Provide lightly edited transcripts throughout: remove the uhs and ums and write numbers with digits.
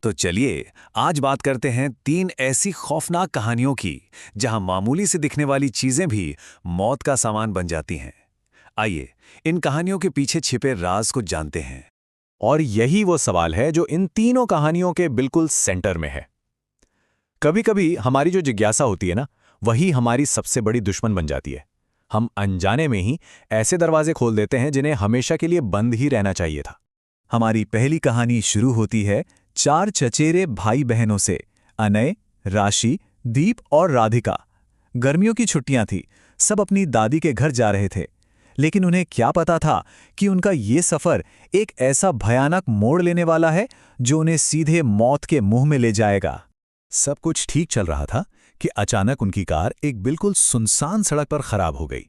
तो चलिए आज बात करते हैं 3 ऐसी खौफनाक कहानियों की जहां मामूली से दिखने वाली चीजें भी मौत का सामान बन जाती हैं। आइए इन कहानियों के पीछे छिपे राज को जानते हैं। और यही वो सवाल है जो इन तीनों कहानियों के बिल्कुल सेंटर में है। कभी-कभी हमारी जो जिज्ञासा होती है ना, वही हमारी सबसे बड़ी दुश्मन बन जाती है। हम अनजाने में ही ऐसे दरवाजे खोल देते हैं जिन्हें हमेशा के लिए बंद ही रहना चाहिए था। हमारी पहली कहानी शुरू होती है 4 चचेरे भाई बहनों से, अनय, राशि, दीप और राधिका। गर्मियों की छुट्टियां थी, सब अपनी दादी के घर जा रहे थे। लेकिन उन्हें क्या पता था कि उनका ये सफर एक ऐसा भयानक मोड़ लेने वाला है जो उन्हें सीधे मौत के मुंह में ले जाएगा। सब कुछ ठीक चल रहा था कि अचानक उनकी कार एक बिल्कुल सुनसान सड़क पर खराब हो गई।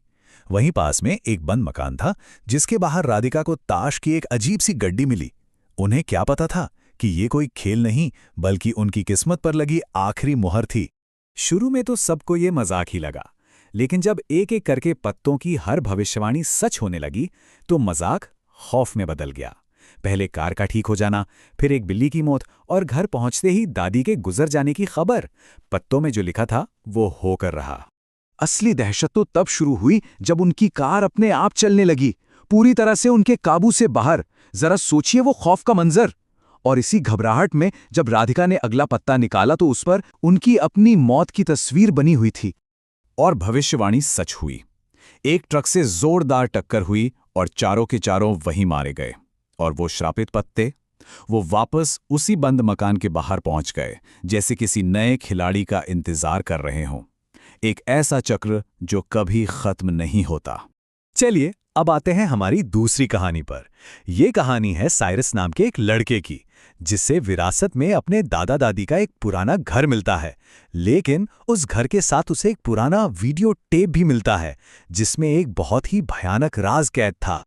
वहीं पास में एक बंद मकान था जिसके बाहर राधिका को ताश की एक अजीब सी गड्डी मिली। उन्हें क्या पता था कि ये कोई खेल नहीं बल्कि उनकी किस्मत पर लगी आखिरी मुहर थी। शुरू में तो सबको ये मजाक ही लगा, लेकिन जब एक एक करके पत्तों की हर भविष्यवाणी सच होने लगी तो मजाक खौफ में बदल गया। पहले कार का ठीक हो जाना, फिर एक बिल्ली की मौत और घर पहुंचते ही दादी के गुजर जाने की खबर। पत्तों में जो लिखा था वो होकर रहा। असली दहशत तो तब शुरू हुई जब उनकी कार अपने आप चलने लगी, पूरी तरह से उनके काबू से बाहर। जरा सोचिए वो खौफ का मंजर। और इसी घबराहट में जब राधिका ने अगला पत्ता निकाला तो उस पर उनकी अपनी मौत की तस्वीर बनी हुई थी। और भविष्यवाणी सच हुई। एक ट्रक से जोरदार टक्कर हुई और चारों के चारों वहीं मारे गए। और वो श्रापित पत्ते, वो वापस उसी बंद मकान के बाहर पहुंच गए, जैसे किसी नए खिलाड़ी का इंतजार कर रहे हों। एक ऐसा चक्र जो कभी खत्म नहीं होता। चलिए अब आते हैं हमारी दूसरी कहानी पर। यह कहानी है साइरस नाम के एक लड़के की, जिससे विरासत में अपने दादा दादी का एक पुराना घर मिलता है। लेकिन उस घर के साथ उसे एक पुराना वीडियो टेप भी मिलता है जिसमें एक बहुत ही भयानक राज कैद था।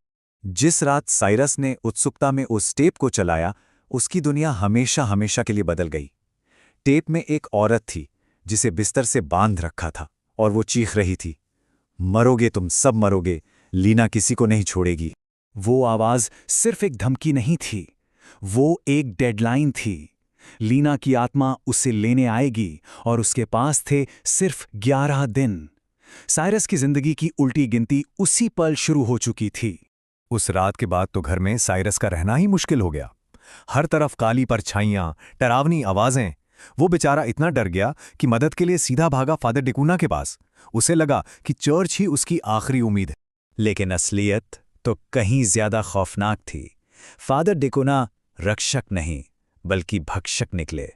जिस रात साइरस ने उत्सुकता में उस टेप को चलाया, उसकी दुनिया हमेशा हमेशा के लिए बदल गई। टेप में एक औरत थी जिसे बिस्तर से बांध रखा था और वो चीख रही थी, मरोगे तुम सब मरोगे, लीना किसी को नहीं छोड़ेगी। वो आवाज सिर्फ एक धमकी नहीं थी, वो एक डेडलाइन थी। लीना की आत्मा उसे लेने आएगी और उसके पास थे सिर्फ 11 दिन। साइरस की जिंदगी की उल्टी गिनती उसी पल शुरू हो चुकी थी। उस रात के बाद तो घर में साइरस का रहना ही मुश्किल हो गया। हर तरफ काली परछाइयां, डरावनी आवाजें। वो बेचारा इतना डर गया कि मदद के लिए सीधा भागा फादर डिकूना के पास। उसे लगा कि चर्च ही उसकी आखिरी उम्मीद है। लेकिन असलियत तो कहीं ज्यादा खौफनाक थी। फादर डिकूना रक्षक नहीं बल्कि भक्षक निकले।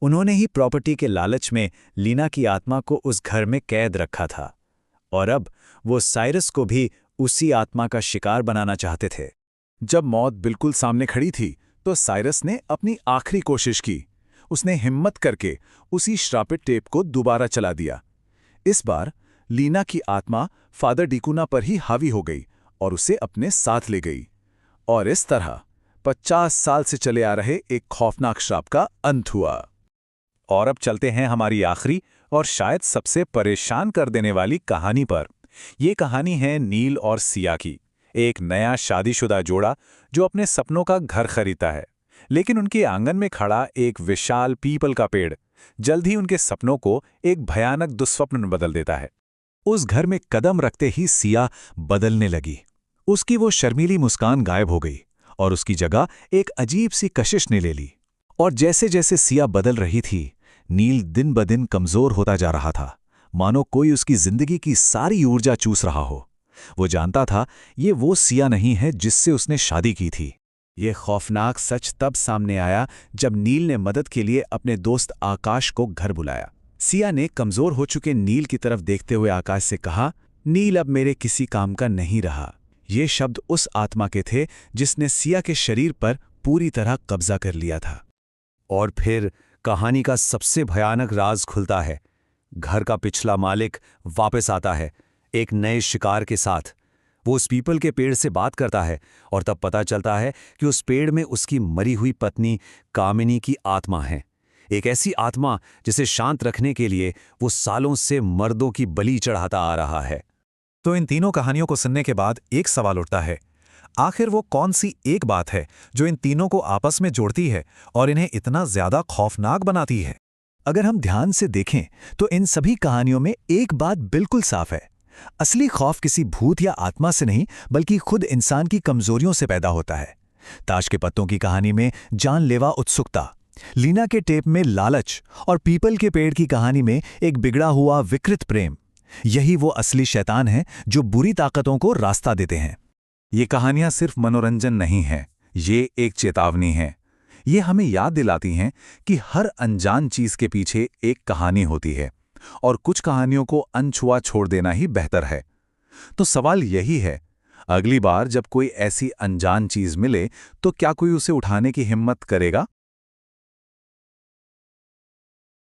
उन्होंने ही प्रॉपर्टी के लालच में लीना की आत्मा को उस घर में कैद रखा था और अब वो साइरस को भी उसी आत्मा का शिकार बनाना चाहते थे। जब मौत बिल्कुल सामने खड़ी थी तो साइरस ने अपनी आखिरी कोशिश की। उसने हिम्मत करके उसी श्रापित टेप को दोबारा चला दिया। इस बार लीना की आत्मा फादर डिकूना पर ही हावी हो गई और उसे अपने साथ ले गई। और इस तरह 50 साल से चले आ रहे एक खौफनाक श्राप का अंत हुआ। और अब चलते हैं हमारी आखिरी और शायद सबसे परेशान कर देने वाली कहानी पर। ये कहानी है नील और सिया की, एक नया शादीशुदा जोड़ा जो अपने सपनों का घर खरीदता है। लेकिन उनके आंगन में खड़ा एक विशाल पीपल का पेड़ जल्द ही उनके सपनों को एक भयानक दुस्वप्न में बदल देता है। उस घर में कदम रखते ही सिया बदलने लगी। उसकी वो शर्मीली मुस्कान गायब हो गई और उसकी जगह एक अजीब सी कशिश ने ले ली। और जैसे जैसे सिया बदल रही थी, नील दिन ब दिन कमजोर होता जा रहा था, मानो कोई उसकी जिंदगी की सारी ऊर्जा चूस रहा हो। वो जानता था ये वो सिया नहीं है जिससे उसने शादी की थी। ये खौफनाक सच तब सामने आया जब नील ने मदद के लिए अपने दोस्त आकाश को घर बुलाया। सिया ने कमजोर हो चुके नील की तरफ देखते हुए आकाश से कहा, नील अब मेरे किसी काम का नहीं रहा। ये शब्द उस आत्मा के थे जिसने सिया के शरीर पर पूरी तरह कब्जा कर लिया था। और फिर कहानी का सबसे भयानक राज खुलता है। घर का पिछला मालिक वापस आता है, एक नए शिकार के साथ। वो उस पीपल के पेड़ से बात करता है और तब पता चलता है कि उस पेड़ में उसकी मरी हुई पत्नी कामिनी की आत्मा है। एक ऐसी आत्मा जिसे शांत रखने के लिए वो सालों से मर्दों की बलि चढ़ाता आ रहा है। तो इन तीनों कहानियों को सुनने के बाद एक सवाल उठता है, आखिर वो कौन सी एक बात है जो इन तीनों को आपस में जोड़ती है और इन्हें इतना ज्यादा खौफनाक बनाती है? अगर हम ध्यान से देखें तो इन सभी कहानियों में एक बात बिल्कुल साफ है। असली खौफ किसी भूत या आत्मा से नहीं, बल्कि खुद इंसान की कमजोरियों से पैदा होता है। ताश के पत्तों की कहानी में जानलेवा उत्सुकता, लीना के टेप में लालच और पीपल के पेड़ की कहानी में एक बिगड़ा हुआ विकृत प्रेम, यही वो असली शैतान है जो बुरी ताकतों को रास्ता देते हैं। ये कहानियां सिर्फ मनोरंजन नहीं है, ये एक चेतावनी है। ये हमें याद दिलाती हैं कि हर अनजान चीज के पीछे एक कहानी होती है और कुछ कहानियों को अनछुआ छोड़ देना ही बेहतर है। तो सवाल यही है, अगली बार जब कोई ऐसी अनजान चीज मिले तो क्या कोई उसे उठाने की हिम्मत करेगा?